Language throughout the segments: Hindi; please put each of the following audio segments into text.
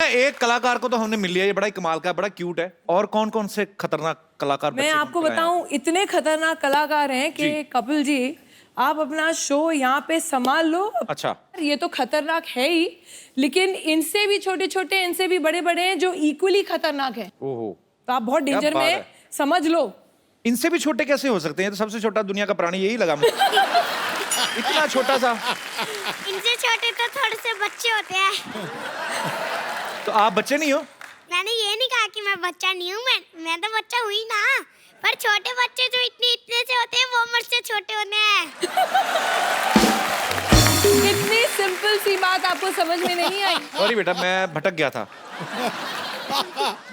एक कलाकार को तो हमने मिल लिया, ये बड़ा ही कमाल का, बड़ा क्यूट है। और कौन कौन से खतरनाक कलाकार मैं आपको बताऊं, इतने खतरनाक कलाकार हैं कि कपिल जी, आप अपना शो यहाँ पे संभाल लो। अच्छा, ये तो खतरनाक है ही, लेकिन इनसे भी छोटे छोटे, इनसे भी बड़े बड़े हैं जो इक्वली खतरनाक हैं। ओहो, तो आप बहुत डेंजर में हैं, समझ लो। इनसे भी छोटे कैसे हो सकते हैं? तो सबसे छोटा दुनिया का प्राणी यही लगा मुझे। इतना छोटा सा। इनसे छोटे तो थोड़े से बच्चे होते हैं। तो आप बच्चे नहीं हो? मैंने ये नहीं कहा कि मैं बच्चा नहीं हूँ, मैं तो बच्चा हुई ना। पर छोटे बच्चे जो इतने से होते हैं वो मुझसे छोटे होते हैं। इतनी सिंपल सी बात आपको समझ में नहीं आई? सॉरी बेटा, मैं भटक गया था।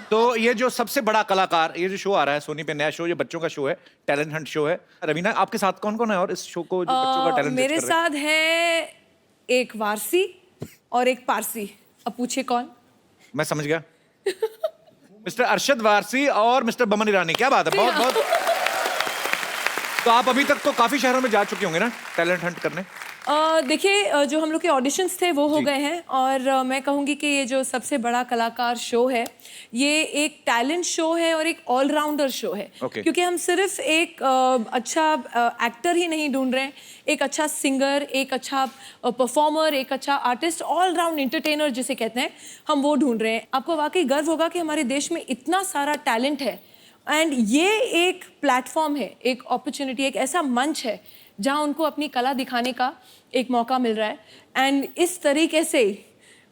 तो ये जो सबसे बड़ा कलाकार, ये जो शो आ रहा है सोनी पे, नया शो, ये बच्चों का शो है, टैलेंट हंट शो है। रवीना, आपके साथ कौन कौन है और इस शो को जो बच्चों का टैलेंट मेरे साथ है एक वारसी और एक पारसी। अब पूछिए कौन? मैं समझ गया। मिस्टर अरशद वारसी और मिस्टर बमन ईरानी। क्या बात है, बहुत बहुत। तो आप अभी तक तो काफी शहरों में जा चुके होंगे ना टैलेंट हंट करने? देखिए, जो हम लोग के ऑडिशंस थे वो हो गए हैं, और मैं कहूँगी कि ये जो सबसे बड़ा कलाकार शो है, ये एक टैलेंट शो है और एक ऑलराउंडर शो है। क्योंकि हम सिर्फ एक अच्छा एक्टर ही नहीं ढूंढ रहे हैं, एक अच्छा सिंगर, एक अच्छा परफॉर्मर, एक अच्छा आर्टिस्ट, ऑलराउंड एंटरटेनर जिसे कहते हैं, हम वो ढूंढ रहे हैं। आपको वाकई गर्व होगा कि हमारे देश में इतना सारा टैलेंट है, एंड ये एक प्लेटफॉर्म है, एक अपॉर्चुनिटी, एक ऐसा मंच है जहाँ उनको अपनी कला दिखाने का एक मौका मिल रहा है। एंड इस तरीके से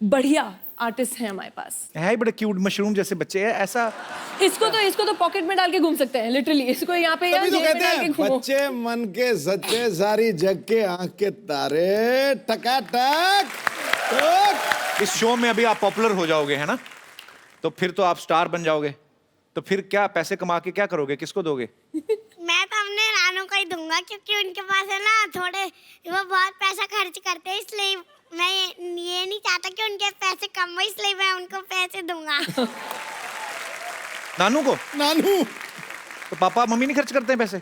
बढ़िया आर्टिस्ट हैं हमारे पास। है ही बड़े क्यूट मशरूम जैसे बच्चे हैं। ऐसा इसको तो पॉकेट में डाल के घूम सकते हैं, लिटरली। इसको यहाँ पे तभी तो कहते हैं बच्चे मन के सच्चे, सारी जग के आंख के तारे, टकाटक। इस शो में अभी आप पॉपुलर हो जाओगे, है ना? तो फिर तो आप स्टार बन जाओगे। तो फिर क्या पैसे कमा के क्या करोगे, किसको दोगे? मैं तो अपने नानू को ही दूंगा, क्योंकि उनके पास है ना थोड़े, वो बहुत पैसा खर्च करते हैं, इसलिए मैं ये नहीं चाहता कि उनके पैसे कम हो, इसलिए मैं उनको पैसे दूंगा। नानू को? नानू तो पापा मम्मी नहीं खर्च करते हैं पैसे?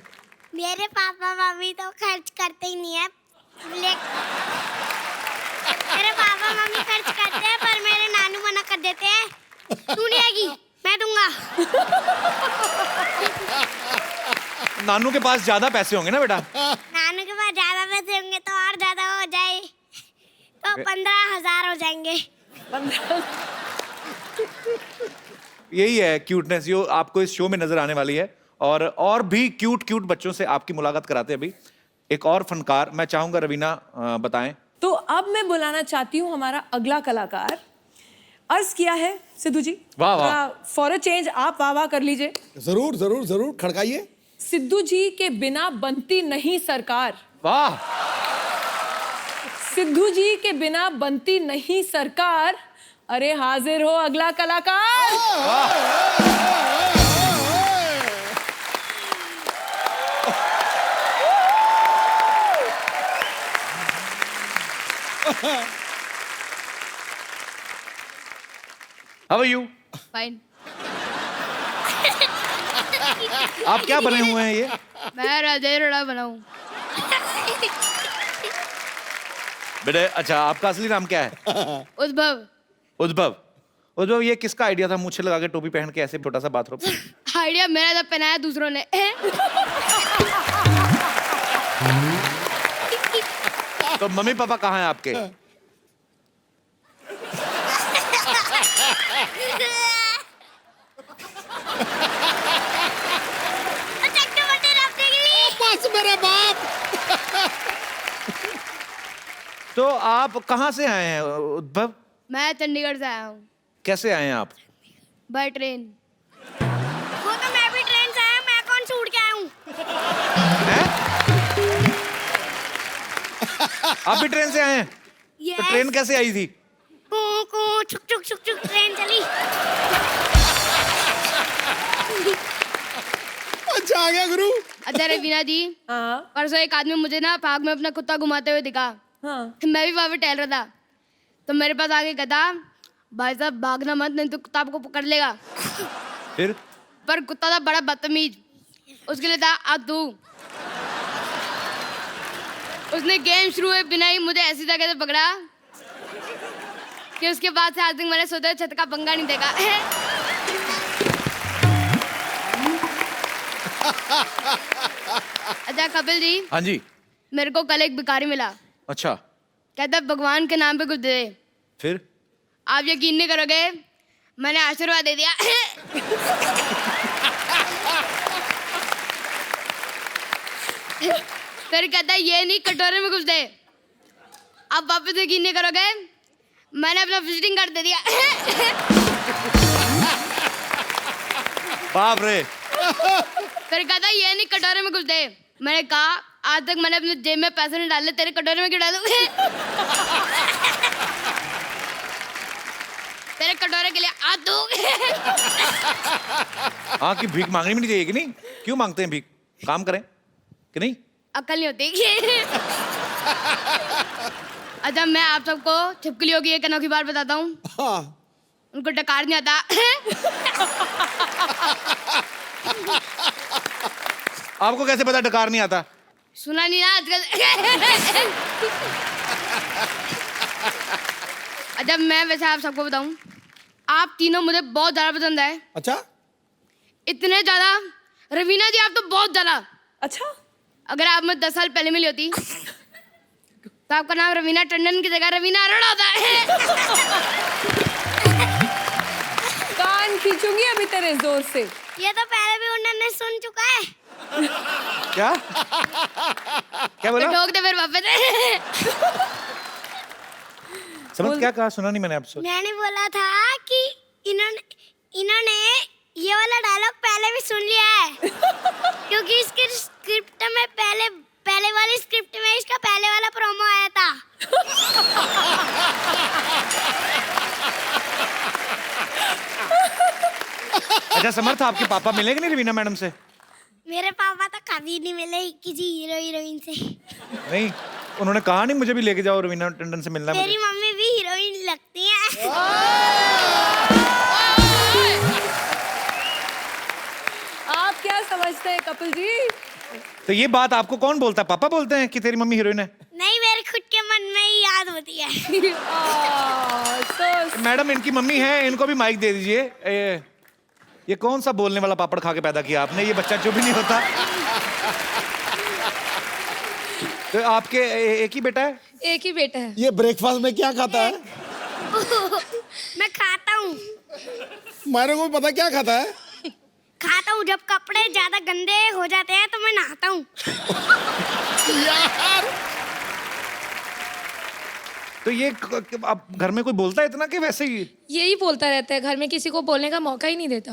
मेरे पापा मम्मी तो खर्च करते ही नहीं है। मेरे पापा मम्मी खर्च करते हैं, पर मेरे नानू मना कर देते हैं, तू नहीं आएगी, मैं दूंगा। नानू के पास ज्यादा पैसे होंगे ना बेटा? नानू के पास ज्यादा पैसे होंगे तो और ज्यादा हो जाए, तो 15,000 हो जाएंगे। यही है क्यूटनेस जो आपको इस शो में नजर आने वाली है। और भी क्यूट क्यूट बच्चों से आपकी मुलाकात कराते हैं अभी। एक और फनकार मैं चाहूंगा रवीना बताएं। तो अब मैं बुलाना चाहती हूँ हमारा अगला कलाकार। अर्ज किया है सिद्धू जी, वाह वाह, फॉर अ चेंज आप वाह वाह कर लीजिए। जरूर जरूर जरूर, खड़काइए। सिद्धू जी के बिना बनती नहीं सरकार। वाह। सिद्धू जी के बिना बनती नहीं सरकार। अरे हाजिर हो अगला कलाकार। How are you? फाइन। आप क्या बने हुए हैं ये? मैं राजा रोड़ा बना हूँ। बेटे अच्छा, आपका असली नाम क्या है? उद्भव। उद्भव। उद्भव, ये किसका आइडिया था मूछे लगा के टोपी पहन के ऐसे छोटा सा बाथरूम? आइडिया मेरा था, पहनाया दूसरों ने। तो मम्मी पापा कहाँ हैं आपके? बस मेरे बाप। तो आप कहाँ से आए हैं उद्भव? मैं चंडीगढ़ से आया हूँ। कैसे आए हैं आप? By train. वो तो मैं भी ट्रेन से आया, मैं कौन से उड़ के आया हूँ? आप भी ट्रेन से आए हैं? Yes. तो ट्रेन कैसे आई थी? कू कू छुक छुक छुक छुक ट्रेन चली। अच्छा आ गया गुरु। अच्छा रवीना जी, हाँ परसों एक आदमी मुझे ना पार्क में अपना कुत्ता घुमाते हुए दिखा। हाँ। मैं भी वहाँ पे टहल रहा था, तो मेरे पास आके कहता, भाई साहब भागना मत, नहीं तो कुत्ता आपको पकड़ लेगा। फिर? पर कुत्ता था बड़ा बदतमीज, उसके लिए था अब तू। उसने गेम शुरू हुए बिना ही मुझे ऐसी जगह से पकड़ा कि उसके बाद से आज तक मैंने सोते हुए छत का पंगा नहीं देखा। अच्छा कपिल जी, हाँ जी। मेरे को कल एक भिखारी मिला। अच्छा, कहता भगवान के नाम पे कुछ दे दे। फिर? आप यकीन नहीं करोगे, मैंने आशीर्वाद दे दिया। फिर कहता ये नहीं, कटोरे में कुछ दे। आप वापस यकीन नहीं करोगे, मैंने अपना विजिटिंग कार्ड दे दिया। बाप रे। फिर कहता ये नहीं, कटोरे में कुछ दे। मैंने कहा आज तक मैंने अपने जेब में पैसे नहीं डाले, तेरे कटोरे में क्यों डालूं? तेरे कटोरे के लिए हाथ दूं। हाँ, कि भीख मांगनी भी नहीं चाहिए कि नहीं? क्यों मांगते हैं भीख? काम करें कि नहीं? अकल नहीं होती। अच्छा मैं आप सबको छिपकलियों की एक अनोखी बात बताता हूँ। हाँ। उनको डकार नहीं आता। आपको कैसे पता डकार नहीं आता? सुना नहीं ना आजकल। अच्छा मैं वैसे आप सबको बताऊं, आप तीनों मुझे बहुत ज्यादा पसंद है। अच्छा, इतने ज्यादा, रवीना जी आप तो बहुत ज्यादा। अच्छा, अगर आप मुझे 10 साल पहले मिली होती तो आपका नाम रवीना टंडन की जगह रवीना अरोड़ा होता है। कान खींचूंगी अभी तेरे जोर से। ये तो पहले भी उन्होंने सुन चुका है। क्या? क्या बोला? ठोक दे फिर वापस। समझ क्या कहा? सुना नहीं मैंने आपसे। मैंने बोला था कि इन्होंने ये वाला डायलॉग पहले भी सुन लिया है। क्योंकि इसके स्क्रिप्ट में पहले वाली स्क्रिप्ट में इसका पहले वाला प्रोमो आया था। अच्छा समर्थ, आपके पापा मिलेंगे नहीं रवीना मैडम से? मेरे पापा तो कभी नहीं मिले किसी हीरो हीरोइन से। नहीं, उन्होंने कहा नहीं मुझे भी लेके जाओ, रवीना टंडन से मिलना है मेरी मुझे। मम्मी भी हीरोइन लगती है। आप क्या समझते हैं कपिल जी? तो ये बात आपको कौन बोलता है? पापा बोलते हैं कि तेरी मम्मी हीरोइन है? नहीं, मेरे खुद के मन में ही याद होती है। मैडम इनकी मम्मी है, इनको भी माइक दे दीजिए। ये कौन सा बोलने वाला पापड़ खा के पैदा किया आपने? ये बच्चा जो भी नहीं होता। तो आपके एक ही बेटा है? एक ही बेटा है। ये ब्रेकफास्ट में क्या खाता है? मैं खाता हूँ। मेरे को भी पता क्या खाता है। खाता हूँ, जब कपड़े ज्यादा गंदे हो जाते हैं तो मैं नहाता हूँ। यार, तो ये आप घर में कोई बोलता है इतना कि वैसे ही? यही बोलता रहता है, घर में किसी को बोलने का मौका ही नहीं देता।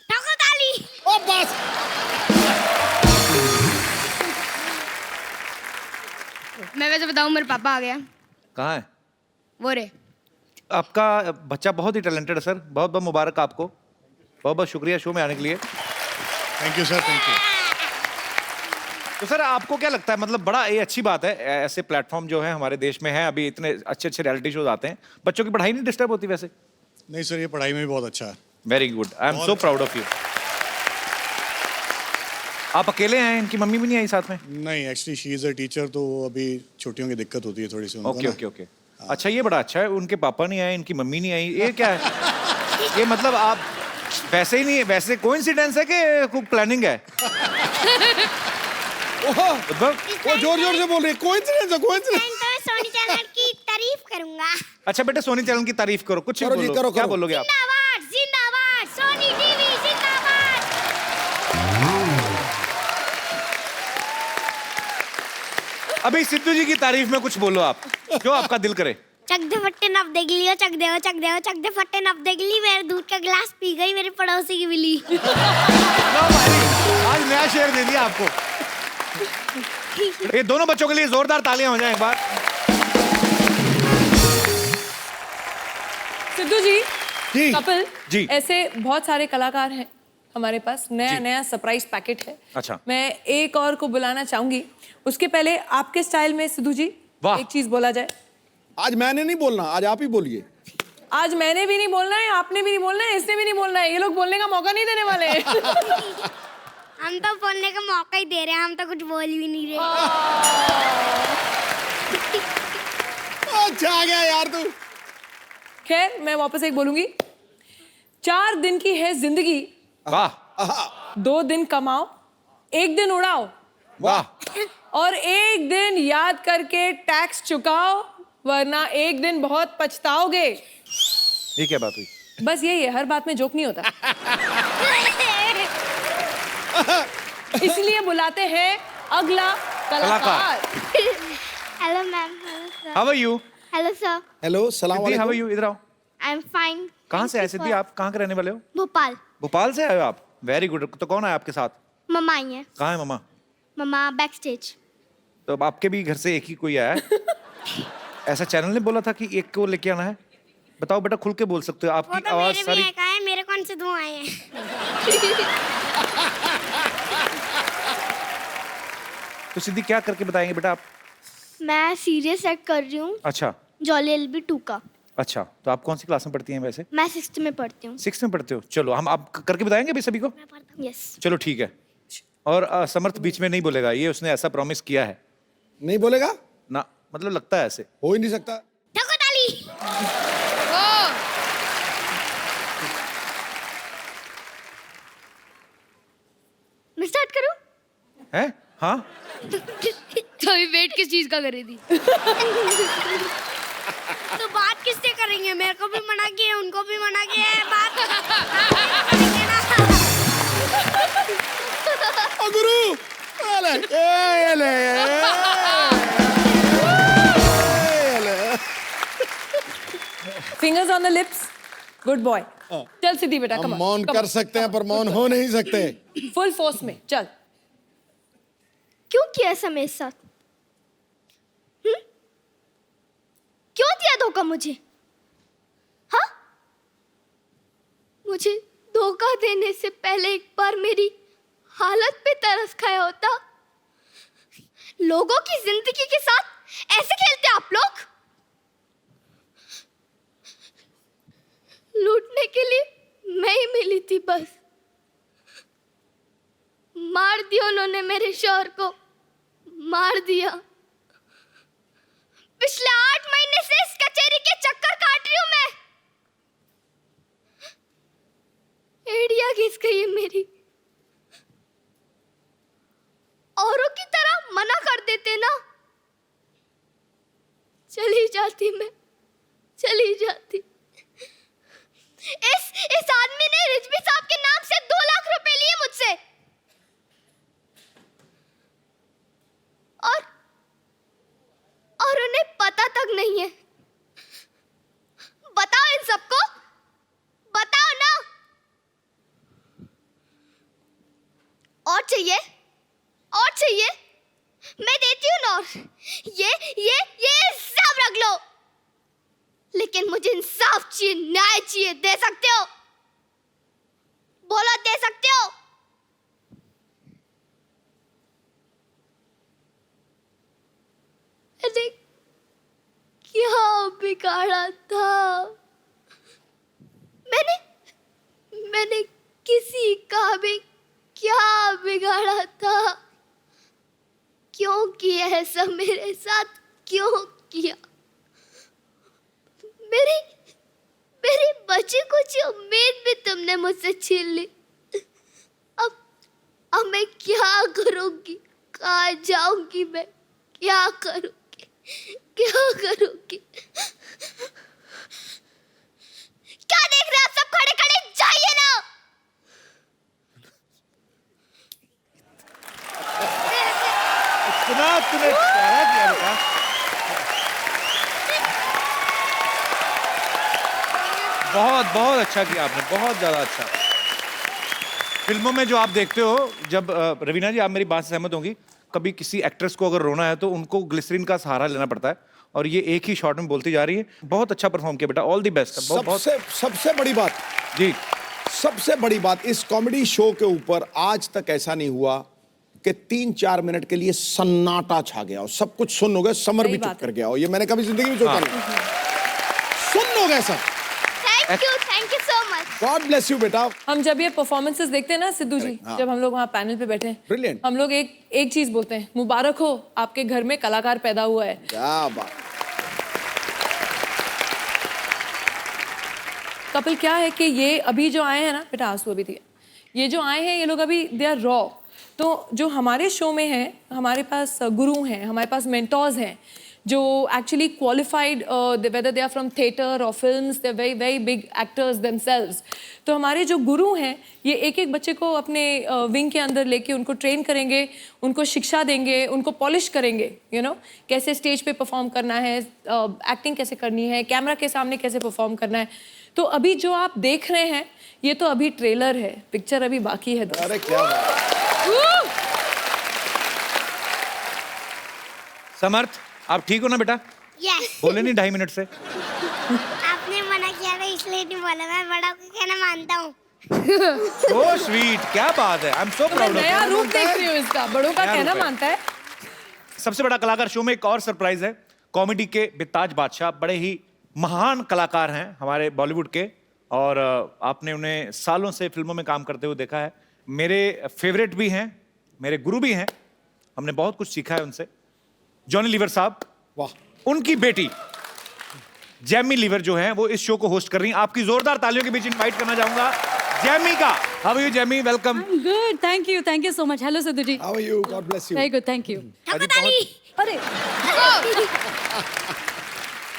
ठोको ताली। ओ बस। मैं वैसे बताऊं, मेरे पापा आ गया। कहाँ है? वो रे। आपका बच्चा बहुत ही टैलेंटेड है सर, बहुत बहुत मुबारक आपको। बहुत बहुत शुक्रिया शो में आने के लिए। Thank you sir, thank you. तो सर आपको क्या लगता है, मतलब बड़ा ये अच्छी बात है, ऐसे प्लेटफॉर्म जो है हमारे देश में है, अभी इतने अच्छे अच्छे रियलिटी शोज आते हैं, बच्चों की पढ़ाई नहीं डिस्टर्ब होती वैसे? नहीं सर, ये पढ़ाई में भी बहुत अच्छा है। Very good, I am so proud of you. आप अकेले हैं, इनकी मम्मी भी नहीं आई साथ में? नहीं, actually she is a teacher, तो अभी छुट्टियों की दिक्कत होती है थोड़ी सी उनको ओके ना। Okay okay. अच्छा ये बड़ा अच्छा है, उनके पापा नहीं आए, इनकी मम्मी नहीं आई, ये क्या है? ये मतलब आप वैसे ही नहीं, वैसे कोइंसिडेंस है कि कोई प्लानिंग है? वो जोर जोर से बोल रही है, कोइंसिडेंस है, कोइंसिडेंस। तो मैं सोनी चैनल की तारीफ करूंगा। अच्छा बेटे, सोनी चैनल की तारीफ करो, कुछ करो जी, बोलो। करो, क्या करो। बोलोगे आप? जिंदाबाद जिंदाबाद, सोनी टीवी जिंदाबाद। अभी सिद्धू जी की तारीफ में कुछ बोलो आप, जो आपका दिल करे। चक दे फट्टे नप देख लियो, चक दे चक दे फट्टे नप देख ली। मेरे दूध का गिलास पी गई मेरे पड़ोसी की बिल्ली। लो भाई, आज नया शेर दे दिया आपको। ये दोनों बच्चों के लिए जोरदार तालियां हो जाएं एक बार। सिद्धू जी, जी। कपिल जी। ऐसे बहुत सारे कलाकार हैं हमारे पास, नया जी। नया सरप्राइज पैकेट है। अच्छा। मैं एक और को बुलाना चाहूंगी, उसके पहले आपके स्टाइल में सिद्धू जी वाह। एक चीज बोला जाए। आज मैंने नहीं बोलना, आज आप ही बोलिए। आज मैंने भी नहीं बोलना है, आपने भी नहीं बोलना है, इसने भी नहीं बोलना है, ये लोग बोलने का मौका नहीं देने वाले हैं। हम तो बोलने का मौका ही दे रहे हैं, हम तो कुछ बोल भी नहीं रहे। अच्छा आ गया यार तू। खैर मैं वापस एक बोलूंगी, 4 दिन की है जिंदगी, वाह 2 दिन कमाओ, 1 दिन उड़ाओ, वाह। और 1 दिन याद करके टैक्स चुकाओ, वरना 1 दिन बहुत पछताओगे। ये क्या बात हुई? बस यही है, हर बात में जोक नहीं होता। इसलिए बुलाते हैं अगला कलाकार। Hello ma'am, hello sir. How are you? Hello sir, hello सलाम सिद्धि, हाउ आर वालेकुम। यू? इधर आओ। I am fine. कहाँ से आए सिद्धि? आप कहाँ के रहने वाले हो? भोपाल। भोपाल से आए हो आप? Very good. तो कौन आया आपके साथ? मम्मा आई है। कहाँ है मम्मा? मम्मा बैक स्टेज। तो अब आपके भी घर से एक ही कोई आया है? ऐसा चैनल ने बोला था कि एक को लेके आना है? बताओ बेटा, खुल के बोल सकते हो, वो आपकी तो आवाज मेरे सारी। भी एक आए, मेरे कौन से 2 आए हैं? तो सिद्धि क्या करके बताएंगे बेटा आप? मैं सीरियस एक्ट कर रही हूँ, अच्छा जॉली एलबी 2 का। अच्छा, तो आप कौन सी क्लास में पढ़ती हैं वैसे? मैं 6th में पढ़ती हूँ। 6th में पढ़ते हो? चलो हम आप करके बताएंगे अभी सभी को। यस। चलो ठीक है। और समर्थ बीच में नहीं बोलेगा, ये उसने ऐसा प्रॉमिस किया है नहीं बोलेगा? ना, मतलब लगता है ऐसे। हो ही नहीं सकता। ठको ताली। मैं स्टार्ट करूँ? हैं? हाँ तो अभी वेट किस चीज का करे थी? तो बात किससे करेंगे? मेरे को भी मना किया, उनको भी मना किया है, बात करेंगे ना। ओ गुरु, ये ले। Fingers on the lips, good boy. चल सिद्धि बेटा, हम कम मौन कर सकते हैं पर मौन हो नहीं सकते। फुल फोर्स में चल। क्यों किया ऐसा मेरे साथ? क्यों दिया धोखा मुझे? हाँ, मुझे धोखा देने से पहले एक बार मेरी हालत पे तरस खाया होता। लोगों की जिंदगी के साथ ऐसे खेलते आप लोग? लूटने के लिए मैं ही मिली थी बस। मार दिया उन्होंने मेरे शौहर को, मार दिया। पिछले 8 महीने से इस कचेरी के चक्कर काट रही हूं मैं। एड़िया घिस गई है मेरी। औरों की तरह मना कर देते ना, चली जाती मैं, चली जाती। इस आदमी ने रिजवी साहब के नाम से 2 लाख रुपए लिए मुझसे। और उन्हें पता तक नहीं है। बताओ इन सबको, बताओ ना। और चाहिए, और चाहिए, मैं देती हूँ ना। और ये सब रख लो, लेकिन मुझे इंसाफ चाहिए, न्याय चाहिए। दे सकते हो? बोलो, दे सकते हो? मैंने क्या बिगाड़ा था? मैंने किसी का भी क्या बिगाड़ा था? क्यों किया ऐसा मेरे साथ? क्यों किया? मेरी बच्ची को जो उम्मीद भी तुमने मुझसे छीन ली। अब मैं क्या करूंगी? कहाँ जाऊंगी मैं? क्या करूंगी? क्या करूंगी? क्या देख रहे हैं आप सब खड़े खड़े? जाइए ना। इतना तूने प्यारा किया बेटा। बहुत बहुत अच्छा किया आपने, बहुत ज्यादा अच्छा। फिल्मों में जो आप देखते हो, जब रवीना जी आप मेरी बात से सहमत होंगी, कभी किसी एक्ट्रेस को अगर रोना है तो उनको ग्लिसरीन का सहारा लेना पड़ता है, और ये एक ही शॉट में बोलती जा रही है। बहुत अच्छा परफॉर्म किया बेटा, ऑल द बेस्ट। सबसे बड़ी बात जी, सबसे बड़ी बात, इस कॉमेडी शो के ऊपर आज तक ऐसा नहीं हुआ कि 3-4 मिनट के लिए सन्नाटा छा गया हो, सब कुछ सुन हो गया, समर सही भी बात चुप है। कर गया हो। ये मैंने कभी जिंदगी में सोचा नहीं। सुन हो गया सब। Thank you so much. God bless you बेटा। हम जब ये परफॉर्मेंसेस देखते हैं ना सिद्धू जी, हाँ। जब हम लोग वहाँ पैनल पे बैठे हैं, Brilliant। हम लोग एक चीज बोलते हैं, मुबारक हो, आपके घर में कलाकार पैदा हुआ है। क्या बात। कपिल क्या है कि ये अभी जो आए हैं ना, बेटा आंसू अभी दिए, ये जो आए हैं ये लोग अभी दे आर रॉ। तो जो हमारे शो में है, हमारे पास गुरु हैं, हमारे पास मेंटोर्स हैं जो actually qualified, whether they are from theatre और films, they very very big actors themselves. तो हमारे जो गुरु हैं ये एक एक बच्चे को अपने विंग के अंदर लेके उनको ट्रेन करेंगे, उनको शिक्षा देंगे, उनको पॉलिश करेंगे, यू नो, कैसे स्टेज पे परफॉर्म करना है, एक्टिंग कैसे करनी है, कैमरा के सामने कैसे परफॉर्म करना है। तो अभी जो आप देख रहे हैं ये तो अभी ट्रेलर है, पिक्चर अभी बाकी है। अरे क्या बात। समर्थ, आप ठीक हो ना बेटा? यस। बोले नहीं 2.5 मिनट से? आपने मना किया था इसलिए नहीं बोला, मैं बड़ा को कहना मानता हूँ। सो स्वीट, क्या बात है। आई एम सो मैं प्राउड ऑफ नया यू। रूप देख रही हूँ इसका, बड़ों का नया कहना रूप है। मानता है। सबसे बड़ा कलाकार शो में एक और सरप्राइज है। कॉमेडी के बेताज बादशाह, बड़े ही महान कलाकार हैं हमारे बॉलीवुड के, और आपने उन्हें सालों से फिल्मों में काम करते हुए देखा है। मेरे फेवरेट भी हैं, मेरे गुरु भी हैं, हमने बहुत कुछ सीखा है उनसे। जॉनी लीवर साहब, वाह। उनकी बेटी जैमी लीवर जो है वो इस शो को होस्ट कर रही हैं। आपकी जोरदार तालियों के बीच इनवाइट करना चाहूंगा जैमी का। How are you Jamie? Welcome. Good, thank you so much. Hello Sidhu ji. How are you? God bless you. Very good, thank you. अरे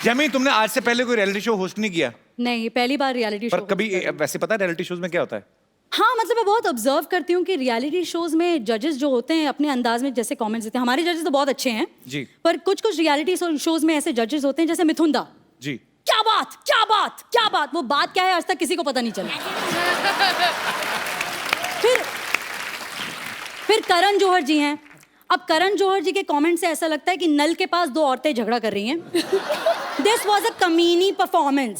जैमी, तुमने आज से पहले कोई रियलिटी शो होस्ट नहीं किया? नहीं, पहली बार रियलिटी पर शो। कभी वैसे पता है रियलिटी शोज में क्या होता है? हाँ, मतलब मैं बहुत ऑब्जर्व करती हूँ कि रियलिटी शोज में जजेस जो होते हैं अपने अंदाज में जैसे कमेंट्स देते हैं। हमारे जजेस तो बहुत अच्छे हैं जी। पर कुछ कुछ रियलिटी शोज में ऐसे जजेस होते हैं जैसे मिथुन दा। जी। क्या बात, क्या बात, क्या बात, वो बात क्या है आज तक किसी को पता नहीं चला। फिर करण जौहर जी हैं। अब करण जौहर जी के कमेंट से ऐसा लगता है कि नल के पास 2 औरतें झगड़ा कर रही हैं। दिस वॉज अ कमीनी परफॉर्मेंस,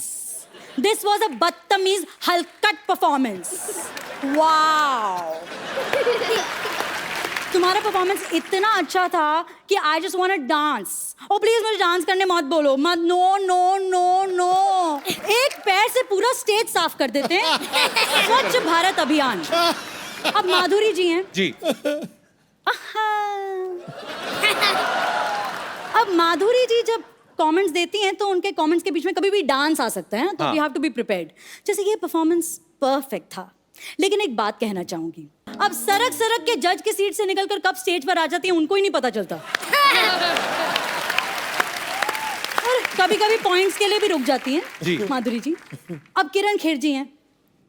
दिस वॉज अ बदतमीज हलकट परफॉर्मेंस। वाओ, तुम्हारा परफॉर्मेंस इतना अच्छा था कि I just want to dance. Oh please मुझे डांस करने मत बोलो, मत। नो नो नो नो, एक पैर से पूरा स्टेज साफ कर देते हैं। स्वच्छ भारत अभियान। अब माधुरी जी हैं जी। अब माधुरी जी जब कमेंट्स देती हैं तो उनके कमेंट्स के बीच में कभी भी डांस आ सकता है, तो हाँ। We have to be prepared. जैसे ये परफॉर्मेंस परफेक्ट था, लेकिन एक बात कहना चाहूंगी, अब सरक सरक के जज की सीट से निकलकर कब स्टेज पर आ जाती है उनको ही नहीं पता चलता। और कभी कभी पॉइंट्स के लिए भी रुक जाती जी। हैं माधुरी जी। अब किरण खेर जी हैं।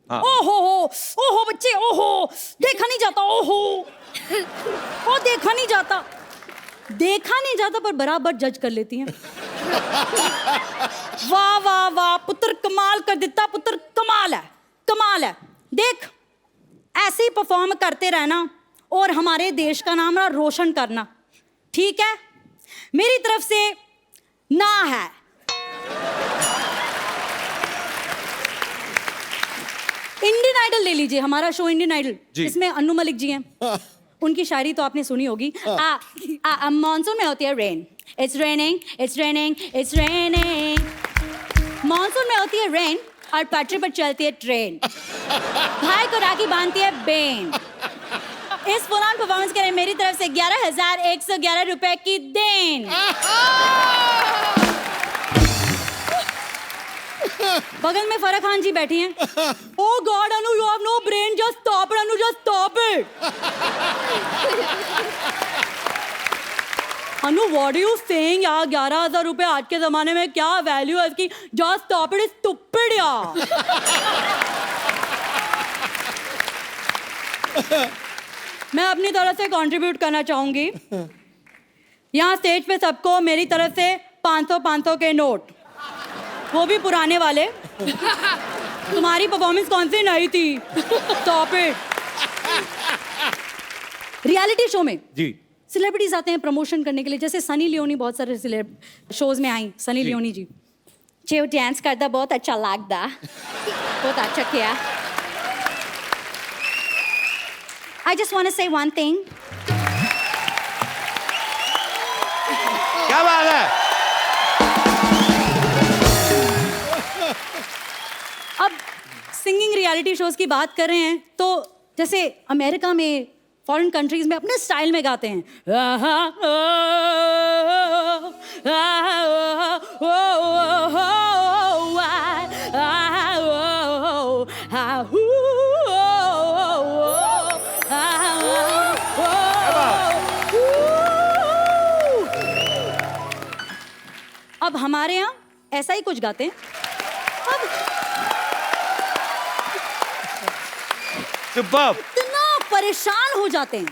हाँ। ओहो बच्चे, ओहो देखा नहीं जाता, ओहो ओ देखा नहीं जाता, देखा नहीं जाता पर बराबर जज कर लेती हैं। वाह वाह वाह, पुत्र कमाल कर देता, पुत्र कमाल है, कमाल है। देख, ऐसे ही परफॉर्म करते रहना और हमारे देश का नाम रोशन करना, ठीक है? मेरी तरफ से ना है। इंडियन आइडल ले लीजिए, हमारा शो इंडियन आइडल, इसमें अन्नू मलिक जी हैं। उनकी शायरी तो आपने सुनी होगी। मॉनसून में होती है rain, it's raining, it's raining, it's raining. Monsoon में होती है रेन और पटरी पर चलती है ट्रेन। भाई को राखी बांधती है बेन। इस पुरान परफॉर्मेंस के लिए मेरी तरफ से 11,111 रुपए की देन। बगल में फराह खान जी बैठी हैं। Oh God, Anu, you have no brain. Just stop it, Anu. Just stop it. Anu, what are you saying? यार 11,000 रुपए आज के जमाने में क्या वैल्यू है इसकी? Just stop it, it's stupid यार। मैं अपनी तरफ से कंट्रीब्यूट करना चाहूंगी। यहाँ स्टेज पे सबको मेरी तरफ से 500 के नोट, वो भी पुराने वाले। तुम्हारी परफॉर्मेंस कौन सी नई थी? Stop it. रियलिटी शो में जी सेलिब्रिटीज आते हैं प्रमोशन करने के लिए, जैसे सनी लियोनी बहुत सारे शोज में आई। सनी लियोनी जी चे डांस करता बहुत अच्छा लगता, बहुत अच्छा किया। आई जस्ट वांट टू से वन थिंग। क्या बात है। अब सिंगिंग रियलिटी शोज की बात कर रहे हैं तो जैसे अमेरिका में, फॉरेन कंट्रीज में अपने स्टाइल में गाते हैं। हाँ, हू, ओ, हाँ, हू। अब हमारे यहाँ ऐसा ही कुछ गाते हैं। अब सुपर्ब। इतना परेशान हो जाते हैं।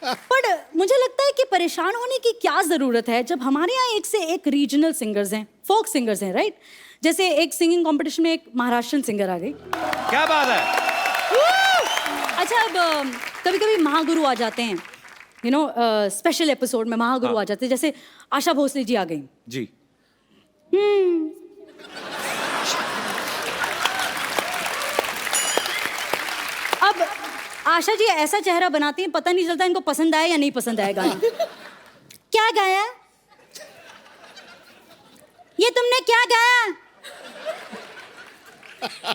पर मुझे लगता है कि परेशान होने की क्या जरूरत है जब हमारे यहाँ एक से एक रीजनल सिंगर्स हैं, फोक सिंगर्स हैं, राइट? जैसे एक सिंगिंग कंपटीशन में एक महाराष्ट्रन सिंगर आ गई। क्या बात है। अच्छा, अब कभी कभी महागुरु आ जाते हैं, यू नो, स्पेशल एपिसोड में महागुरु आ जाते हैं, जैसे आशा भोसले जी आ गई जी। अब आशा जी ऐसा चेहरा बनाती हैं, पता नहीं चलता इनको पसंद आया या नहीं पसंद आया गाना। क्या गाया? ये तुमने क्या गाया?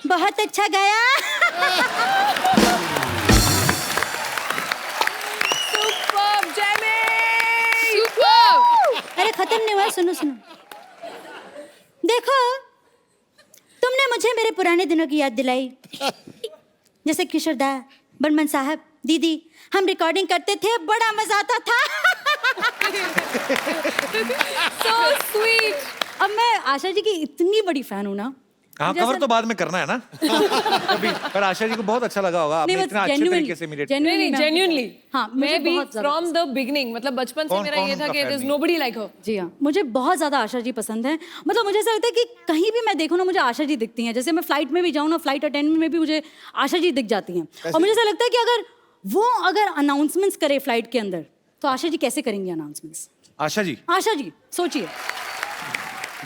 बहुत अच्छा गाया। Superb Jamie. सुपर। अरे खत्म नहीं हुआ, सुनो सुनो। देखो, तुमने मुझे मेरे पुराने दिनों की याद दिलाई, जैसे किशोरदा, बर्मन साहब, दीदी, हम रिकॉर्डिंग करते थे, बड़ा मजा आता था। So sweet. अब मैं आशा जी की इतनी बड़ी फैन हूँ ना। हाँ, मुझे कवर ऐसा- तो बाद में करना है ना। कभी, पर आशा जी को बहुत अच्छा लगा होगा, आपने नहीं, इतना बस अच्छे genuinely- तरीके से इमीडिएट। नहीं, जेन्युइनली। हाँ, मुझे मैं भी बहुत ज्यादा फ्रॉम द बिगनिंग, मतलब बचपन से कौन- मेरा कौन ये था उनका कि fan देयर इज नहीं? नोबडी लाइक हर। जी हाँ, मुझे बहुत ज्यादा आशा जी पसंद है। मतलब मुझे ऐसा लगता है कि कहीं भी मैं देखूँ ना, मुझे आशा जी दिखती हैं। जैसे मैं फ्लाइट में भी जाऊँ ना, फ्लाइट अटेंडेंट में भी मुझे आशा जी दिख जाती हैं। और मुझे ऐसा लगता है कि अगर अनाउंसमेंट्स करे फ्लाइट के अंदर, तो आशा जी कैसे करेंगी अनाउंसमेंट्स? आशा जी, आशा जी सोचिए।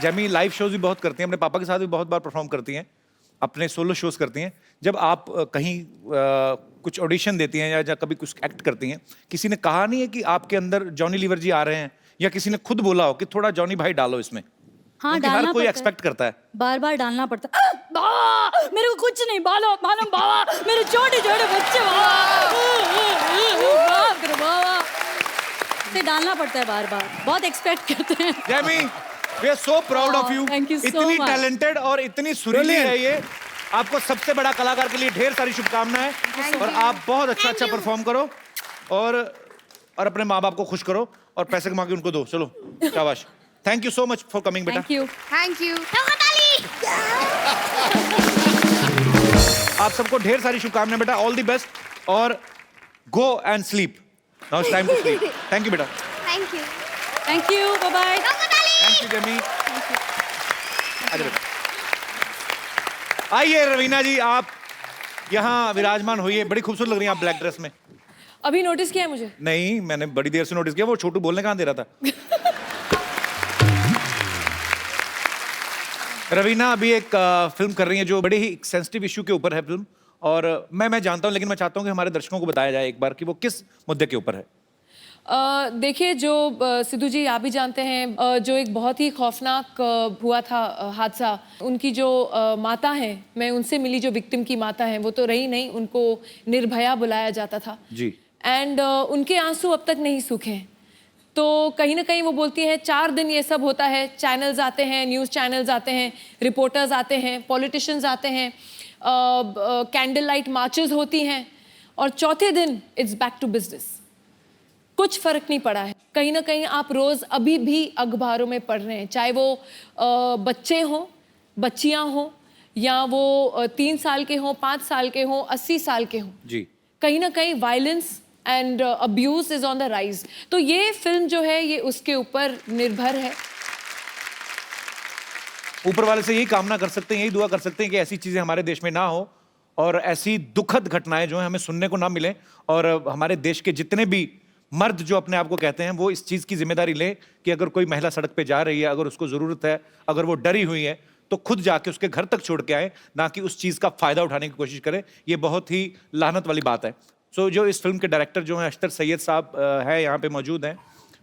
जैमी लाइव शोज भी बहुत करती हैं, अपने पापा के साथ भी बहुत बार परफॉर्म करती हैं, अपने सोलो शोज करती हैं। जब आप कहीं कुछ ऑडिशन देती हैं या कभी कुछ एक्ट करती हैं, किसी ने कहा नहीं है कि आपके अंदर जॉनी लीवर जी आ रहे हैं, या किसी ने खुद बोला हो कि थोड़ा जॉनी भाई डालो इसमें? हाँ, क्योंकि डालना हर कोई पड़ता एक्सपेक्ट करता है। बार बार डालना पड़ता है। बाबा, मेरे को कुछ नहीं, मालूम बाबा, मेरे छोटे छोटे बच्चे, बाप रे बाबा, से डालना पड़ता है बार बार, बहुत एक्सपेक्ट करते हैं। Jamie, we are so proud of you. Thank you so इतनी much. टैलेंटेड और इतनी सुरीली है ये। आपको सबसे बड़ा कलाकार के लिए ढेर सारी शुभकामनाएं, और आप बहुत अच्छा परफॉर्म करो, और अपने माँ बाप को खुश करो, और पैसे कमा के उनको दो। चलो, शाबाश। Thank you so much for coming बेटा। Thank you. Thank you. आप सबको ढेर सारी शुभकामनाएं बेटा, ऑल द बेस्ट, और go and sleep. Now it's time to sleep. Thank you बेटा। Thank you. Thank you, bye bye. Thank you Jamie. आइए बेटा, आइए रवीना जी, आप यहाँ विराजमान होइए। बड़ी खूबसूरत लग रही हैं आप ब्लैक ड्रेस में। अभी नोटिस किया है मुझे? नहीं, मैंने बड़ी देर से नोटिस किया, वो छोटू बोलने कहाँ दे रहा था। रवीना अभी एक फिल्म कर रही है जो बड़े ही सेंसिटिव इशू के ऊपर है फिल्म, और मैं जानता हूँ, लेकिन मैं चाहता हूँ कि हमारे दर्शकों को बताया जाए एक बार कि वो किस मुद्दे के ऊपर है। देखिए, जो सिद्धू जी आप भी जानते हैं, जो एक बहुत ही खौफनाक हुआ था हादसा, उनकी जो माता हैं, मैं उनसे मिली, जो विक्टिम की माता हैं, वो तो रही नहीं, उनको निर्भया बुलाया जाता था जी। एंड उनके आंसू अब तक नहीं सूखे हैं। तो कहीं ना कहीं वो बोलती हैं 4 दिन ये सब होता है, चैनल्स आते हैं, न्यूज़ चैनल्स आते हैं, रिपोर्टर्स आते हैं, पॉलिटिशियंस आते हैं, कैंडल लाइट मार्चेस होती हैं, और चौथे दिन इट्स बैक टू बिजनेस। कुछ फर्क नहीं पड़ा है। कहीं ना कहीं आप रोज अभी भी अखबारों में पढ़ रहे हैं, चाहे वो बच्चे हों, बच्चियां हों, या वो 3 साल के हों, 5 साल के हों, 80 साल के हों, जी। कहीं ना कहीं violence and abuse is on the rise. तो ये फिल्म जो है, ये उसके ऊपर निर्भर है। ऊपर वाले से यही कामना कर सकते हैं, यही दुआ कर सकते हैं कि ऐसी चीजें हमारे देश में ना हो, और ऐसी दुखद घटनाएं जो हैं हमें सुनने को ना मिलें, और हमारे देश के जितने भी मर्द जो अपने आप को कहते हैं, वो इस चीज़ की जिम्मेदारी लें कि अगर कोई महिला सड़क पे जा रही है, अगर उसको ज़रूरत है, अगर वो डरी हुई है, तो खुद जाके उसके घर तक छोड़ के आए, ना कि उस चीज़ का फ़ायदा उठाने की कोशिश करें। ये बहुत ही लानत वाली बात है। सो जो इस फिल्म के डायरेक्टर जो हैं अख्तर सैयद साहब है, यहाँ पे मौजूद हैं।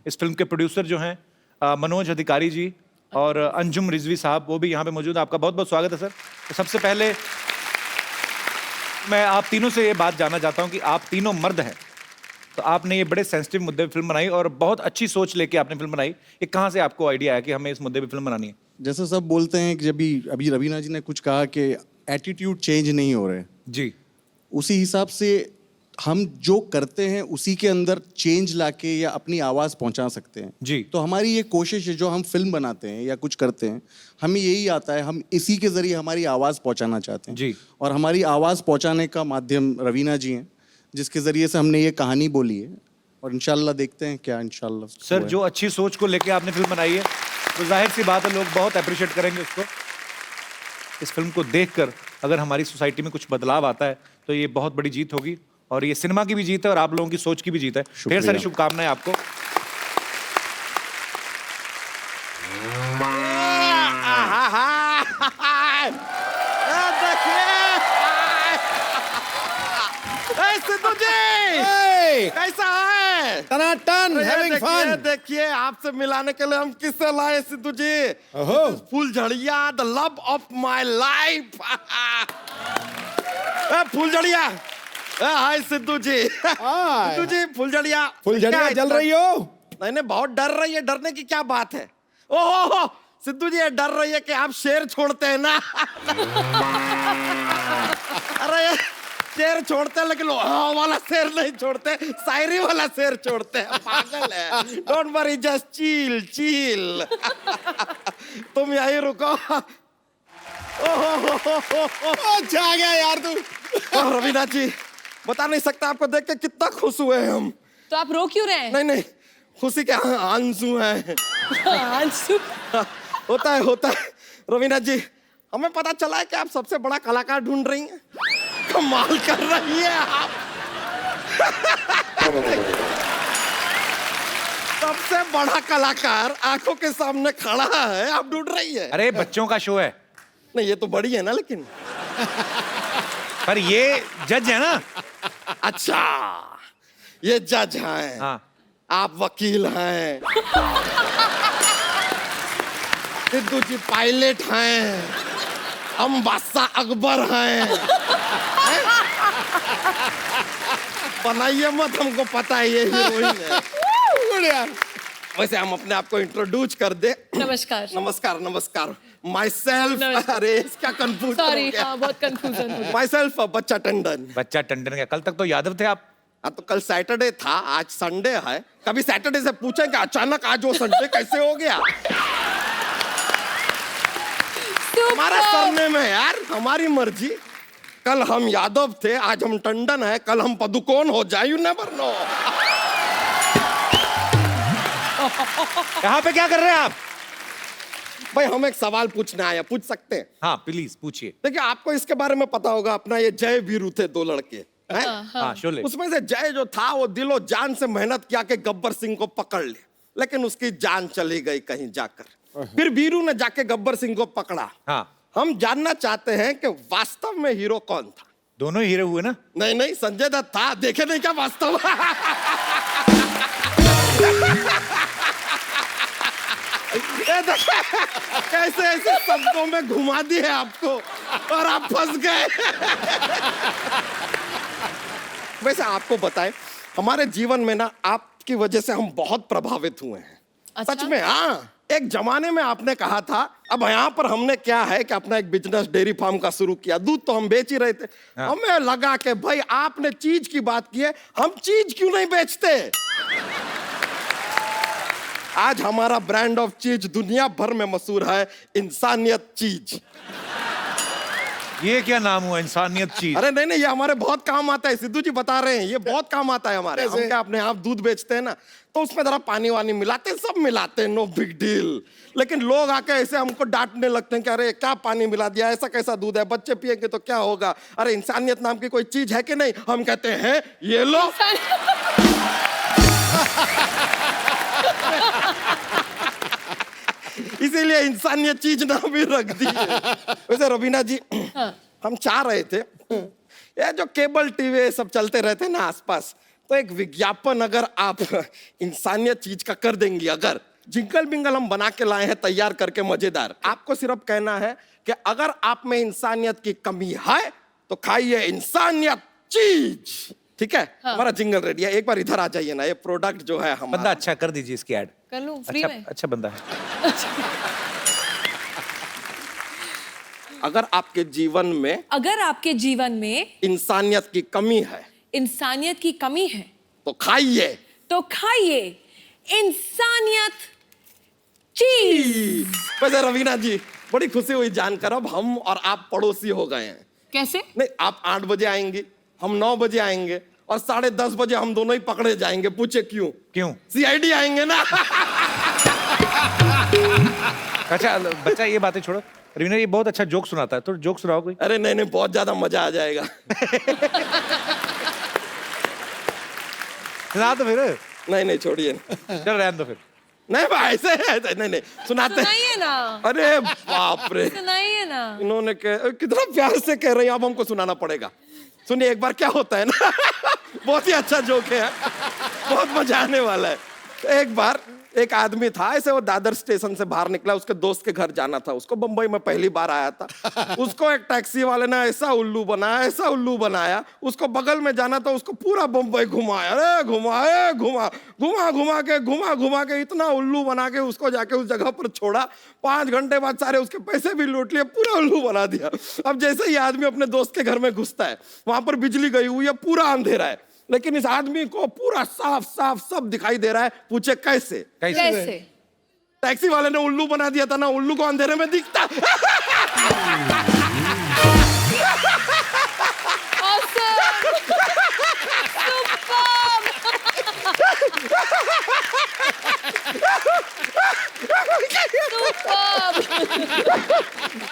इस फिल्म के प्रोड्यूसर जो हैं मनोज अधिकारी जी और अंजुम रिजवी साहब, वो भी यहाँ पे मौजूद हैं। आपका बहुत बहुत स्वागत है सर। तो सबसे पहले मैं आप तीनों से ये बात जानना चाहता हूँ कि आप तीनों मर्द हैं, तो आपने ये बड़े सेंसिटिव मुद्दे पे फिल्म बनाई, और बहुत अच्छी सोच लेके आपने फिल्म बनाई। ये कहाँ से आपको आइडिया आया कि हमें इस मुद्दे पे फिल्म बनानी है? जैसे सब बोलते हैं कि जब भी अभी रवीना जी ने कुछ कहा कि एटीट्यूड चेंज नहीं हो रहे, जी उसी हिसाब से हम जो करते हैं उसी के अंदर चेंज लाके या अपनी आवाज़ पहुंचा सकते हैं। जी। तो हमारी ये कोशिश है, जो हम फिल्म बनाते हैं या कुछ करते हैं, हमें यही आता है, हम इसी के ज़रिए हमारी आवाज़ पहुंचाना चाहते हैं। जी। और हमारी आवाज़ पहुंचाने का माध्यम रवीना जी हैं, जिसके ज़रिए से हमने ये कहानी बोली है। और इंशाल्लाह देखते हैं क्या इंशाल्लाह। सर, जो अच्छी सोच को लेके आपने फिल्म बनाई है, तो जाहिर सी बात है लोग बहुत अप्रिशिएट करेंगे उसको। इस फिल्म को देखकर अगर हमारी सोसाइटी में कुछ बदलाव आता है तो ये बहुत बड़ी जीत होगी, और ये सिनेमा की भी जीत है और आप लोगों की सोच की भी जीत है। ढेर सारी शुभकामनाएं आपको। सिद्धू जी Hey! कैसा है? टनाटन, having fun. देखिए आपसे मिलाने के लिए हम किससे लाए सिद्धू जी? ओहो। फूलझड़िया, the love of my life. फूलझड़िया, हाय सिद्धू जी। हाय। सिद्धू जी, फूलझड़िया। फुलझड़िया क्या जल इतना- रही हो? नहीं नहीं, बहुत डर रही है। डरने की क्या बात है? ओहो, सिद्धू जी ये डर रही है कि आप शेर छोड़ते हैं ना। अरे शेर छोड़ते हैं, लेकिन हाँ वाला शेर नहीं छोड़ते, शायरी वाला शेर छोड़ते हैं। पागल है। Don't worry, just chill chill. तुम यही रुको। अच्छा आ गया यार तू। रवीना जी, बता नहीं सकता आपको देख के कितना खुश हुए हैं हम। तो आप रो क्यों रहे हैं? नहीं नहीं, खुशी के आंसू हैं। आंसू? होता है रवीना जी, हमें पता चला है कि आप सबसे बड़ा कलाकार ढूंढ रही हैं। कमाल कर रही है आप। सबसे बड़ा कलाकार आंखों के सामने खड़ा है, आप ढूंढ रही है। अरे बच्चों का शो है। नहीं, ये तो बड़ी है ना, लेकिन पर ये जज है ना। अच्छा, ये जज हैं। हाँ। आप वकील हैं। सिद्धू जी पायलट हैं। हम बादशाह अकबर हैं। बनाइए मत, हमको पता है ये हीरोइन है। वैसे हम अपने आप को इंट्रोड्यूस कर दे। नमस्कार। नमस्कार नमस्कार। माई सेल्फ, नमस्कार। अरे इसका कंफ्यूजन सॉरी, हाँ बहुत कंफ्यूजन हो गया। माई सेल्फ बच्चा टंडन। बच्चा टंडन का, कल तक तो यादव थे आप। हाँ, तो कल सैटरडे था, आज संडे है। कभी सैटरडे से पूछेंगे अचानक आज वो संडे कैसे हो गया? हमारा सरनेम है यार, हमारी मर्जी। कल हम यादव थे, आज हम टंडन है, कल हम पदुकोण हो जाए, यू नेवर नो। यहाँ पे क्या कर रहे हैं आप? भाई हम एक सवाल पूछने आए, पूछ सकते हैं? हाँ प्लीज पूछिए। देखिए, आपको इसके बारे में पता होगा, अपना ये जय वीरू थे, दो लड़के हैं। हाँ शोले। उसमें से जय जो था वो दिलो जान से मेहनत किया कि गब्बर सिंह को पकड़ ले, लेकिन उसकी जान चली गई कहीं जाकर। फिर वीरू ने जाके गब्बर सिंह को पकड़ा। हाँ। हम जानना चाहते हैं कि वास्तव में हीरो कौन था? दोनों ही हीरो हुए ना। नहीं नहीं, संजय दत्त था। देखे नहीं क्या वास्तव? ये देखिए, कैसे ऐसे शब्दों में घुमा दिए आपको और आप फंस गए। वैसे आपको बताएं, हमारे जीवन में ना आपकी वजह से हम बहुत प्रभावित हुए हैं। अच्छा? सच में, हाँ। एक जमाने में आपने कहा था, अब यहाँ पर हमने क्या है कि अपना एक बिजनेस डेयरी फार्म का शुरू किया। दूध तो हम बेच ही रहे थे। हाँ। हमें लगा कि भाई आपने चीज की बात की है, हम चीज क्यों नहीं बेचते? आज हमारा ब्रांड ऑफ चीज दुनिया भर में मशहूर है, इंसानियत चीज। ये क्या नाम हुआ, इंसानियत चीज? अरे नहीं नहीं, ये हमारे बहुत काम आता है। सिद्धू जी बता रहे हैं, ये बहुत काम आता है हमारे। हम क्या अपने आप दूध बेचते हैं ना, तो उसमें जरा पानी वानी मिलाते हैं, सब मिलाते हैं, नो बिग डील। लेकिन लोग आके ऐसे हमको डांटने लगते हैं कि अरे क्या पानी मिला दिया, ऐसा कैसा दूध है, बच्चे पिएंगे तो क्या होगा? अरे इंसानियत नाम की कोई चीज है कि नहीं? हम कहते हैं ये लो। इसीलिए इंसानियत चीज नाम भी रख दी है। वैसे रवीना जी, हम चाह रहे थे, ये जो केबल टीवी सब चलते रहते हैं ना आसपास, तो एक विज्ञापन अगर आप इंसानियत चीज का कर देंगी, अगर जिंगल बिंगल हम बना के लाए हैं तैयार करके, मजेदार। आपको सिर्फ कहना है कि अगर आप में इंसानियत की कमी है तो खाइए इंसानियत चीज। ठीक है? हमारा जिंगल रेडी है। एक बार इधर आ जाइए ना, ये प्रोडक्ट जो है हमारा। बंदा अच्छा, कर दीजिए इसकी ऐड। कर लूं फ्री अच्छा, में? अच्छा बंदा है। अगर आपके जीवन में अगर आपके जीवन में इंसानियत की कमी है इंसानियत की कमी है तो खाइए तो खाइए इंसानियत चीज। वैसे रवीना जी बड़ी खुशी हुई जानकर अब हम और आप पड़ोसी हो गए हैं। कैसे? नहीं, आप 8 बजे आएंगे, हम 9 बजे आएंगे और 10:30 बजे हम दोनों ही पकड़े जाएंगे। पूछे क्यों? क्यों? CID आएंगे ना। अच्छा बच्चा ये बातें छोड़ो, रवीना ये बहुत अच्छा जोक सुनाता है, तो जोक सुनाओ कोई। अरे नहीं नहीं, बहुत ज्यादा मजा आ जाएगा। सुना तो फिर। नहीं नहीं, छोड़िए। चल रहने दो फिर। नहीं भाई, ऐसे नहीं नहीं, सुनाते। सुनाइए ना। अरे बाप रे, सुनाइए ना। इन्होंने कितना प्यार से कह रही हैं, अब हमको सुनाना पड़ेगा। सुनिए एक बार क्या होता है ना। बहुत ही अच्छा जोक है, बहुत मजा आने वाला है। एक बार एक आदमी था, ऐसे वो दादर स्टेशन से बाहर निकला, उसके दोस्त के घर जाना था उसको। बंबई में पहली बार आया था। उसको एक टैक्सी वाले ने ऐसा उल्लू बनाया, ऐसा उल्लू बनाया, उसको बगल में जाना था, उसको पूरा बंबई घुमाया। अरे घुमा घुमा के इतना उल्लू बना के उसको जाके उस जगह पर छोड़ा। 5 घंटे बाद सारे उसके पैसे भी लूट लिए, पूरा उल्लू बना दिया। अब जैसे ही आदमी अपने दोस्त के घर में घुसता है, वहां पर बिजली गई हुई है, पूरा अंधेरा है, लेकिन इस आदमी को पूरा साफ साफ सब दिखाई दे रहा है। पूछे कैसे? कैसे? टैक्सी वाले ने उल्लू बना दिया था ना, उल्लू को अंधेरे में दिखता।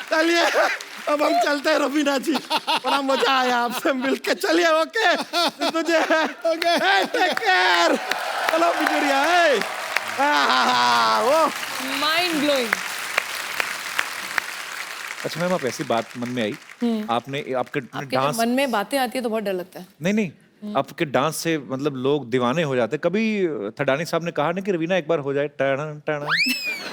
चलिए अब हम चलते हैं रवीना जी, बड़ा मजा आया आपसे मिलके। चलिए ओके, तुझे टेक केयर। चलो बिजुरिया, वो माइंड ब्लोइंग। अच्छा मैम, आप ऐसी बात मन में आई, आपने आपके आपके डांस, मन में बातें आती है तो बहुत डर लगता है। नहीं आपके डांस से मतलब लोग दीवाने हो जाते। कभी थडानी साहब ने कहा ना कि रवीना एक बार हो जाए टर्न टर्न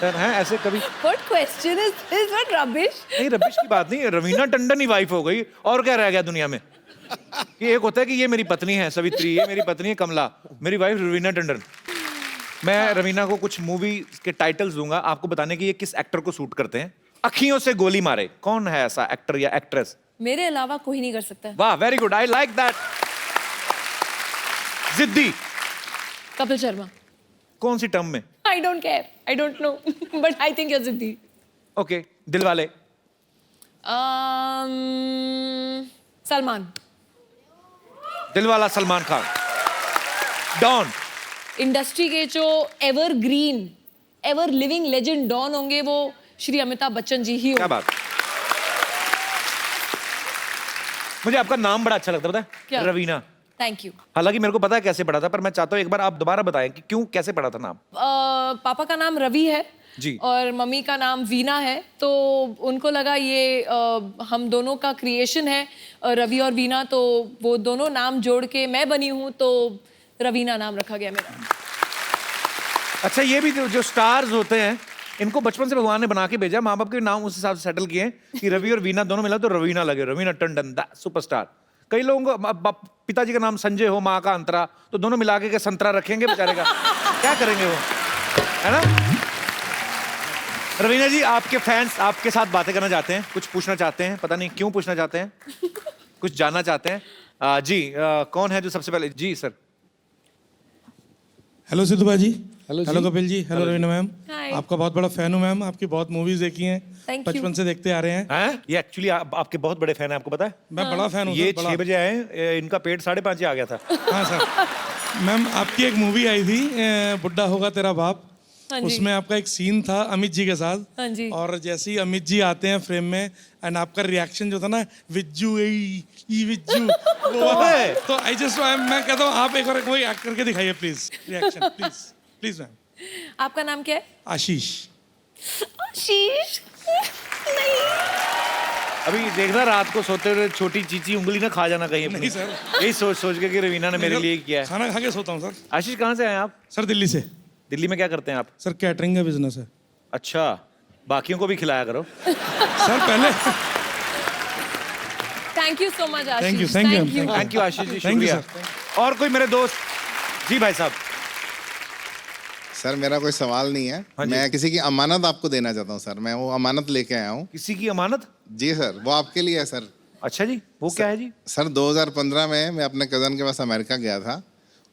टर्न, है ऐसे कभी? What question is this? What rubbish? नहीं, रबिश की बात नहीं, रवीना टंडन ही वाइफ हो गई, और क्या रह गया दुनिया में? कि एक होता है कि ये मेरी पत्नी है सवित्री, ये मेरी पत्नी है कमला, मेरी वाइफ रवीना टंडन। मैं रवीना को कुछ मूवी के टाइटल्स दूंगा, आपको बताने की ये किस एक्टर को सूट करते हैं। अखियों से गोली मारे, कौन है ऐसा एक्टर या एक्ट्रेस? मेरे अलावा कोई नहीं कर सकता। वाह, very good, I like that. जिद्दी, कपिल शर्मा। कौन सी टर्म में? I don't care. I don't know. But I think you're जिद्दी। Okay, Dilwale. Salman. Dilwala Salman Khan. Don. Industry के जो evergreen, ever living legend Don होंगे वो श्री अमिताभ बच्चन जी ही क्या होंगे। बात। मुझे आपका नाम बड़ा अच्छा लगता है, पता क्या? है? रवीना। Thank you. हालांकि मेरे को पता है कैसे पढ़ा था, पर मैं चाहता हूँ एक बार आप दोबारा बताएं कि क्यों, कैसे पढ़ा था नाम? पापा का नाम रवि है जी, और मम्मी का नाम वीना है, तो उनको लगा ये हम दोनों का क्रिएशन है, रवि और वीना, तो वो दोनों नाम जोड़ के मैं बनी हूँ, तो रवीना नाम रखा गया मेरा। अच्छा ये भी जो स्टार्स होते हैं, इनको बचपन से भगवान ने बना के भेजा, माँ बाप के नाम उस हिसाब से सेटल किए कि रवि और वीना दोनों मिला तो रवीना लगे, रवीना टंडन सुपरस्टार। कई लोगों को पिताजी का नाम संजय हो, माँ का अंतरा, तो दोनों मिला के संतरा रखेंगे बेचारे का। क्या करेंगे वो, है ना? रवीना जी, आपके फैंस आपके साथ बातें करना चाहते हैं, कुछ पूछना चाहते हैं, पता नहीं क्यों पूछना चाहते हैं, कुछ जानना चाहते हैं। जी कौन है जो सबसे पहले? जी सर। हेलो सिद्धू भाई ji. Hello Kapil ji. Hello Raveena ma'am. Hi. आपका बहुत बड़ा फैन हूँ मैम, आपकी बहुत मूवीज देखी हैं, Thank बचपन you. से देखते आ रहे हैं। हैं? ये एक्चुअली आपके बहुत बड़े फैन है, आपको पता है? मैं बड़ा फैन हूँ। ये सर, बड़ा। 6 बजे आए, इनका पेट 5:30 आ गया था। हाँ सर। मैम आपकी एक मूवी आई थी बुड्ढा होगा तेरा बाप, हाँ जी। उसमें आपका एक सीन था अमित जी के साथ। हाँ जी। और जैसे ही अमित जी आते हैं फ्रेम में, एंड आपका रिएक्शन जो था ना, विज्जू ई विज्जू, तो आई जस्ट, मैं कहता हूँ आप एक बार कोई एक्ट करके दिखाइए please, reaction please please ma'am. आपका नाम क्या है? आशीष। आशीष। नहीं। अभी देखना, रात को सोते हुए छोटी चीची उंगली ना खा जाना कहीं अपनी। नहीं सर। यही सोच के कि रवीना ने मेरे लिए किया है। खाना खा के सोता हूँ सर। आशीष कहाँ से आए आप? सर दिल्ली से। दिल्ली में क्या करते हैं आप? सर कैटरिंग का बिजनेस है। अच्छा, बाकियों को भी खिलाया करो। सर पहले thank you so much Ashish. Thank you. Thank you Ashish ji, Thank you, शुक्रिया। और कोई मेरे दोस्त? जी भाई साहब। सर मेरा कोई सवाल नहीं है, हाँ जी। मैं किसी की अमानत आपको देना चाहता हूँ सर। मैं वो अमानत लेके आया हूँ। किसी की अमानत? जी सर, वो आपके लिए है सर। अच्छा जी, वो क्या है जी? सर 2015 में मैं अपने कज़न के पास अमेरिका गया था।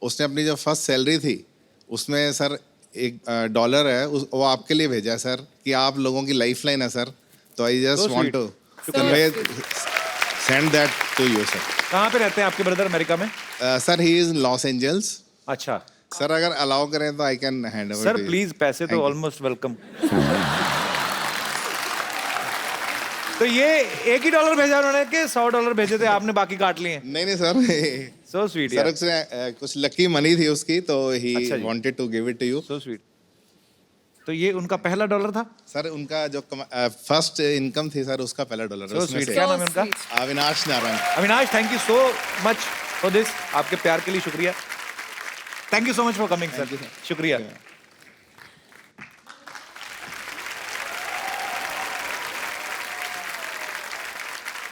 उसने अपनी जो फर्स्ट सैलरी थी उसमें सर $1 है, वो आपके लिए भेजा है सर, कि आप लोगों की लाइफ लाइन है सर। तो I just want to convey send that to you sir. कहाँ पे रहते हैं आपके ब्रदर अमेरिका में? सर ही इज लॉस एंजल्स। अच्छा सर, अगर अलाउ करें तो I can hand over. Sir please, पैसे तो ऑलमोस्ट वेलकम। तो ये $1 ही भेजा उन्होंने कि $100 भेजे थे आपने, बाकी काट लिए? नहीं सर, सो स्वीट सर उसने कुछ लकी मनी थी उसकी, तो ही अच्छा जी। Wanted to give it to you. So sweet. तो ये उनका पहला $1 था? सर उनका जो फर्स्ट इनकम थी सर, उसका पहला $1 सो स्वीट। क्या नाम है उनका? Avinash Narayan. Avinash, thank you so much for this. आपके प्यार के लिए शुक्रिया। Thank you so much for coming sir. शुक्रिया।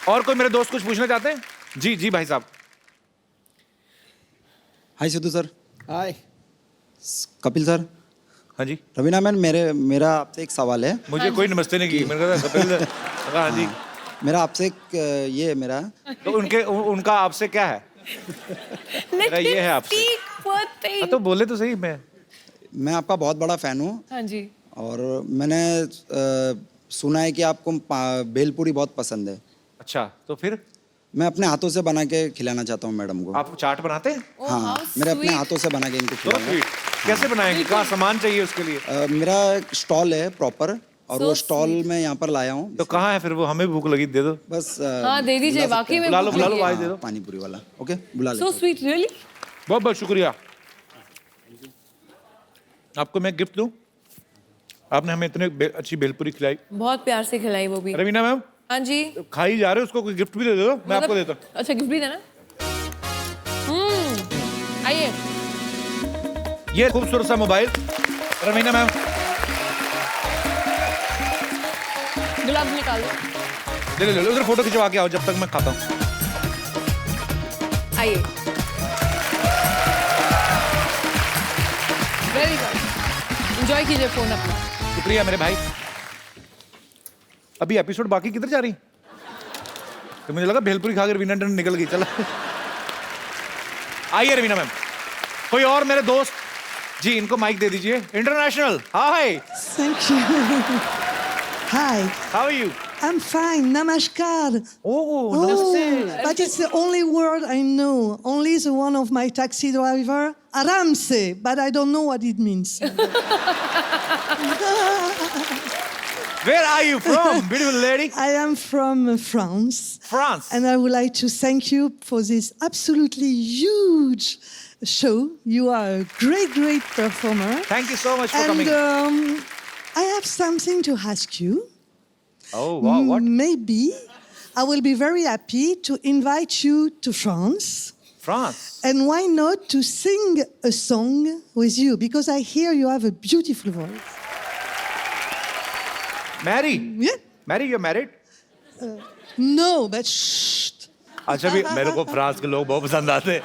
और कोई मेरे दोस्त कुछ पूछना चाहते हैं? जी जी भाई साहब। हाय सिद्धू सर। हाय कपिल सर। हाँ जी। रवीना मैम, मेरा आपसे एक सवाल है। मुझे कोई नमस्ते नहीं की, मैंने कहा कपिल सर। हाँ जी। मेरा आपसे एक ये मेरा तो उनका आपसे क्या है? मेरा ये है आपसे। हाँ, तो बोले तो सही। मैं आपका बहुत बड़ा फैन हूँ। हाँ जी। और मैंने सुना है कि आपको भेलपूरी बहुत पसंद है। अच्छा, तो फिर? मैं अपने हाथों से बना के खिलाना चाहता हूँ मैडम को। आप चाट बनाते हैं? हाँ, मेरे अपने हाथों से बना के इनको खिलाना। कैसे बनाएंगे? कहाँ सामान चाहिए उसके लिए? मेरा स्टॉल है प्रॉपर, और वो स्टॉल मैं यहाँ पर लाया हूँ। तो कहाँ है फिर वो? हमें भूख लगी, दे दो बस। हाँ दे दीजिए, वाकई में बुला लो भाई, दे दो पानी पूरी वाला। ओके, बुला सो लो। Sweet, really. बहुत बहुत शुक्रिया। आपको मैं गिफ्ट दूं? आपने हमें इतने अच्छी भेलपुरी खिलाई, बहुत प्यार से खिलाई वो भी। रवीना मैम। हाँ जी। खाई जा रहे हो, उसको कोई गिफ्ट भी दे दो। मैं आपको देता हूँ। अच्छा, गिफ्ट भी देना। आइए। ये खूबसूरत सा मोबाइल रवीना मैम। गुलाब निकाल दो। ले उधर फोटो खिंचवा के आओ जब तक मैं खाता हूँ। आइए। वेरी गुड, एंजॉय कीजिए फोन अपना। शुक्रिया मेरे भाई। अभी एपिसोड बाकी किधर जा रही? तो मुझे लगा भेलपुरी खा के रवीना टंडन निकल गई। चला, आइए रवीना मैम। कोई और मेरे दोस्त? जी, इनको माइक दे दीजिए। International. Hi. Thank you. Hi. How are you? I'm fine. Namaskar. Oh, namaste. But it's the only word I know. Only the one of my taxi driver, Aramse, but I don't know what it means. Where are you from, beautiful lady? I am from France. France. And I would like to thank you for this absolutely huge show. You are a great, great performer. Thank you so much for And coming. I have something to ask you. Oh, wow, what? Maybe I will be very happy to invite you to France. France. And why not to sing a song with you? Because I hear you have a beautiful voice. Mary? Yeah? Mary, you're married? No, but shh. अच्छा भी मेरे को फ्रांस के लोग बहुत पसंद आते हैं।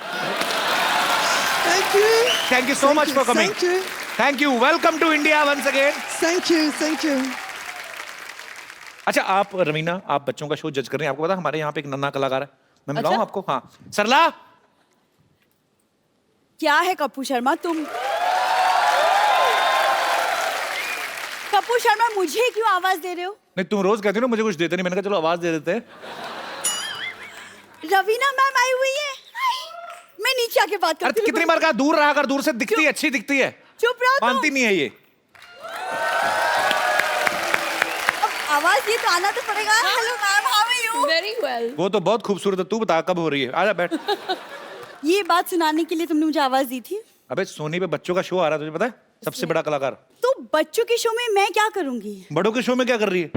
Thank you. Thank you so much for coming. Thank you. Thank you. Welcome to India once again. Thank you. Thank you. अच्छा, आप रवीना, आप बच्चों का शो जज कर रही हैं। आपको पता हमारे यहाँ पे एक नन्हा कलाकार है, मैं मिलाऊं आपको? हाँ, सरला। क्या है कपूर शर्मा तुम? कपूर शर्मा, मुझे क्यों आवाज दे रहे हो? नहीं, तुम रोज कहती हो ना मुझे कुछ देते नहीं, मैंने कहा चलो आवाज दे देते हैं। रवीना मैम आई हुई है। मैं नीचे आके बात करती हूँ। कितनी बार कहा दूर रहा कर, दूर से दिखती है, अच्छी दिखती है। चुप रहो। मानती नहीं है ये। आवाज ये तो आना तो पड़ेगा। Hello ma'am, how are you? Very well. वो तो बहुत खूबसूरत है। तू बता कब हो रही है? आजा बैठ। ये बात सुनाने के लिए तुमने मुझे आवाज दी थी? अबे सोनी पे बच्चों का शो आ रहा है, तुझे पता है? सबसे बड़ा कलाकार। तो बच्चों के शो में मैं क्या करूंगी? बड़ों के शो में क्या कर रही है?